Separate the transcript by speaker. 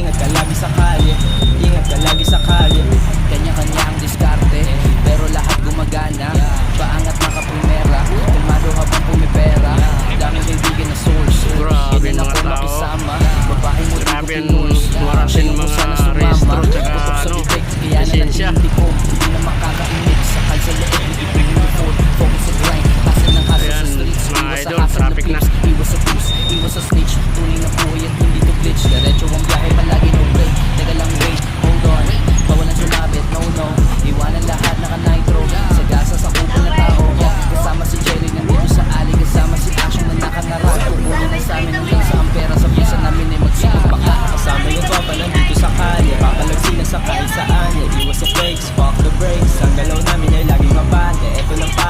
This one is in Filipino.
Speaker 1: Ingat ka lagi sa kalye, ingat ka lagi sa kalye.
Speaker 2: Kanya-kanya ang diskarte, pero lahat gumagana. Paangat makaprimera, kalmado habang pumipera. Daming kaibigan na source,
Speaker 3: Grabe
Speaker 2: hindi na
Speaker 3: mga
Speaker 2: ako
Speaker 3: tao.
Speaker 2: makisama. Babae mo di ko
Speaker 3: Grabe ang
Speaker 2: pinuls,
Speaker 3: marasin
Speaker 2: sa'yo ko
Speaker 3: mga
Speaker 2: sana sumama.
Speaker 3: rehistro tsaka
Speaker 2: Putok sa
Speaker 3: ano,
Speaker 2: bibig, kaya na
Speaker 3: lisensya.
Speaker 2: natindi ko. Hindi na makakaimik, sakal sa leeg, hindi ko uniform. Focus sa grind, hassle ng hassle sa
Speaker 3: Ayan,
Speaker 2: streets.
Speaker 3: mga
Speaker 2: Iwas sa
Speaker 3: idol,
Speaker 2: hassle na
Speaker 3: traffic na.
Speaker 2: pips, iwas sa push, iwas sa snitch. Tunay na buhay at hindi to glitch. Diretso ang biyahe, palagi no break. Teka lang wait, hold on, bawalan sumabit, no no. Iwanan lahat naka-nitro, sa gasa sa kupal na tao. Kasama si Jerry nandito sa alley, kasama si Action na nakangarap. Kukunin na sa amin hanggang sa ang pera, sa pusa namin ay magsikap baka.
Speaker 1: Kasama yung tropa nandito sa kalye, papalagsin na sa kahit saan. Iwas sa fakes, fuck the brakes. Ang galaw namin ay laging mabante. Eto lang pa